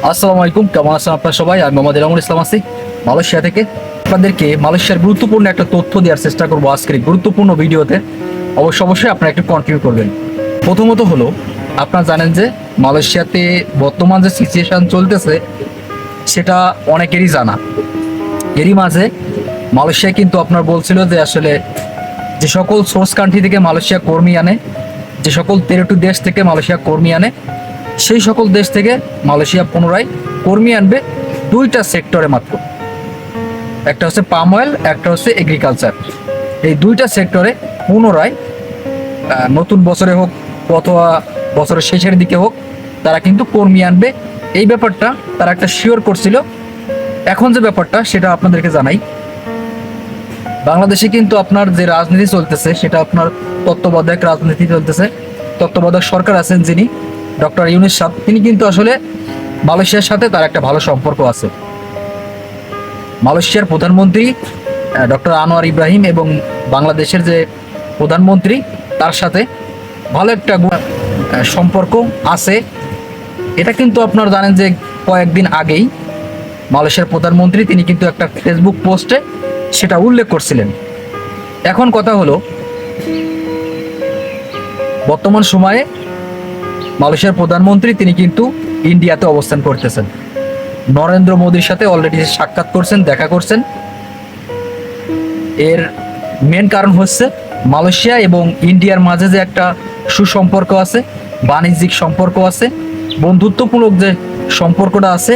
আসসালামু আলাইকুম, কেমন আছেন আপনারা সবাই? আমি মোহাম্মদ এনামুল ইসলাম আছি মালয়েশিয়া থেকে। আপনাদেরকে মালয়েশিয়ার গুরুত্বপূর্ণ একটা তথ্য দেওয়ার চেষ্টা করবো আজকের এই গুরুত্বপূর্ণ ভিডিওতে। অবশ্যই আপনারা একটু কন্টিনিউ করবেন। প্রথমত হলো, আপনারা জানেন যে মালয়েশিয়াতে বর্তমান যে সিচুয়েশন চলতেছে সেটা অনেকেরই জানা। এরই মাঝে মালয়েশিয়া কিন্তু আপনার বলছিল যে আসলে যে সকল সোর্স কান্ট্রি থেকে মালয়েশিয়া কর্মী আনে, যে সকল 13টি দেশ থেকে মালয়েশিয়া কর্মী আনে, সেই সকল দেশ থেকে মালয়েশিয়া পুনরায় কর্মী আনবে দুইটা সেক্টরে মাত্র। একটা হচ্ছে পাম অয়েল, একটা হচ্ছে এগ্রিকালচার। এই দুইটা সেক্টরে পুনরায় নতুন বছরে হোক অথবা বছরের শেষের দিকে হোক তারা কিন্তু কর্মী আনবে। এই ব্যাপারটা তারা একটা শিওর করছিল। এখন যে ব্যাপারটা সেটা আপনাদেরকে জানাই। বাংলাদেশে কিন্তু আপনার যে রাজনীতি চলতেছে সেটা আপনার তত্ত্বাবধায়ক রাজনীতি চলতেছে। তত্ত্বাবধায়ক সরকার আছেন যিনি ডক্টর ইউনূস সাহেব, তিনি কিন্তু আসলে মালয়েশিয়ার সাথে তার একটা ভালো সম্পর্ক আছে। মালয়েশিয়ার প্রধানমন্ত্রী ডক্টর আনোয়ার ইব্রাহিম এবং বাংলাদেশের যে প্রধানমন্ত্রী তার সাথে ভালো একটা সম্পর্ক আছে। এটা কিন্তু আপনারা জানেন যে কয়েকদিন আগেই মালয়েশিয়ার প্রধানমন্ত্রী তিনি কিন্তু একটা ফেসবুক পোস্টে সেটা উল্লেখ করছিলেন। এখন কথা হলো, বর্তমান সময়ে মালয়েশিয়ার প্রধানমন্ত্রী তিনি কিন্তু ইন্ডিয়াতে অবস্থান করতেছেন। নরেন্দ্র মোদীর সাথে অলরেডি সাক্ষাৎ করছেন, দেখা করছেন। এর মেন কারণ হচ্ছে মালয়েশিয়া এবং ইন্ডিয়ার মাঝে যে একটা সুসম্পর্ক আছে, বাণিজ্যিক সম্পর্ক আছে, বন্ধুত্বমূলক যে সম্পর্কটা আছে,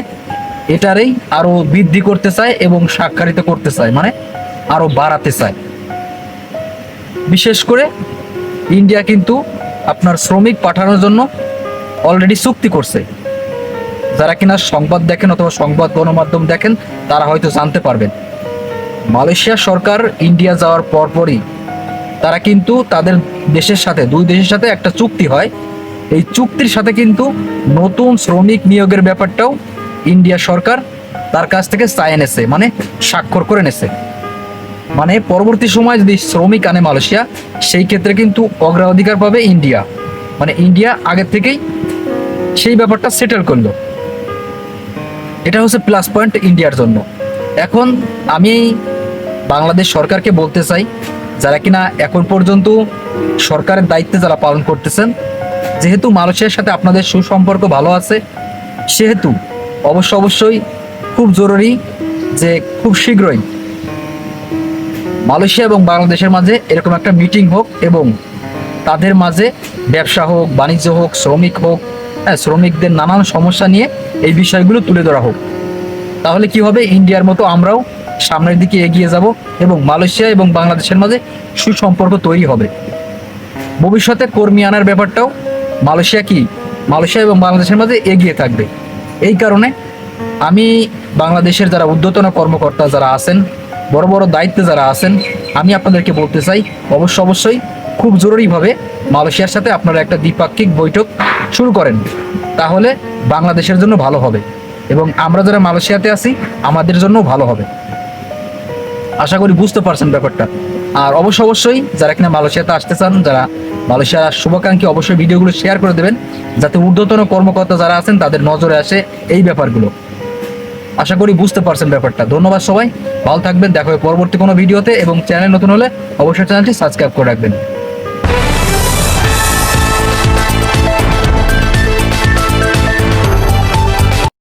এটারই আরও বৃদ্ধি করতে চায় এবং স্বাক্ষরিত করতে চায়, মানে আরও বাড়াতে চায়। বিশেষ করে ইন্ডিয়া কিন্তু আপনার শ্রমিক পাঠানোর জন্য অলরেডি চুক্তি করছে। যারা কিনা সংবাদ দেখেন অথবা সংবাদ গণমাধ্যম দেখেন তারা হয়তো জানতে পারবেন, মালয়েশিয়া সরকার ইন্ডিয়া যাওয়ার পরপরই তারা কিন্তু তাদের দেশের সাথে, দুই দেশের সাথে একটা চুক্তি হয়। এই চুক্তির সাথে কিন্তু নতুন শ্রমিক নিয়োগের ব্যাপারটাও ইন্ডিয়া সরকার তার কাছ থেকে চায় এনেছে, মানে স্বাক্ষর করে নেছে। মানে পরবর্তী সময় যদি শ্রমিক আনে মালয়েশিয়া, সেই ক্ষেত্রে কিন্তু অগ্রাধিকার পাবে ইন্ডিয়া। মানে ইন্ডিয়া আগে থেকেই সেই ব্যাপারটা সেটেল করলো। এটা হচ্ছে প্লাস পয়েন্ট ইন্ডিয়ার জন্য। এখন আমি বাংলাদেশ সরকারকে বলতে চাই, যারা কিনা এখন পর্যন্ত সরকারের দায়িত্বে যারা পালন করতেছেন, যেহেতু মালয়েশিয়ার সাথে আপনাদের সুসম্পর্ক ভালো আছে, সেহেতু অবশ্যই খুব জরুরি যে খুব শীঘ্রই মালয়েশিয়া এবং বাংলাদেশের মাঝে এরকম একটা মিটিং হোক এবং তাদের মাঝে ব্যবসা হোক, বাণিজ্য হোক, শ্রমিক হোক, শ্রমিকদের নানান সমস্যা নিয়ে এই বিষয়গুলো তুলে ধরা হোক। তাহলে কি হবে, ইন্ডিয়ার মতো আমরাও সামনের দিকে এগিয়ে যাব এবং মালয়েশিয়া এবং বাংলাদেশের মাঝে সুসম্পর্ক তৈরি হবে। ভবিষ্যতে কর্মী আনার ব্যাপারটাও মালয়েশিয়া এবং বাংলাদেশের মাঝে এগিয়ে থাকবে। এই কারণে আমি বাংলাদেশের যারা ঊর্ধ্বতন কর্মকর্তা যারা আছেন, বড় বড় দায়িত্বে যারা আছেন, আমি আপনাদেরকে বলতে চাই অবশ্যই খুব জরুরিভাবে মালয়েশিয়ার সাথে আপনারা একটা দ্বিপাক্ষিক বৈঠক শুরু করেন। তাহলে বাংলাদেশের জন্য ভালো হবে এবং আমরা যারা মালয়েশিয়াতে আছি আমাদের জন্য ভালো হবে। আশা করি বুঝতে পারছেন ব্যাপারটা। আর অবশ্যই যারা কিনা মালয়েশিয়াতে আসতে চান, যারা মালয়েশিয়ার শুভাকাঙ্ক্ষী, অবশ্যই ভিডিওগুলো শেয়ার করে দেবেন যাতে ঊর্ধ্বতন কর্মকর্তা যারা আছেন তাদের নজরে আসে এই ব্যাপারগুলো। আশা করি বুঝতে পারছেন ব্যাপারটা। ধন্যবাদ সবাই, ভালো থাকবেন। দেখা হবে পরবর্তী কোনো ভিডিওতে এবং চ্যানেল নতুন হলে অবশ্যই চ্যানেলটি সাবস্ক্রাইব করে রাখবেন।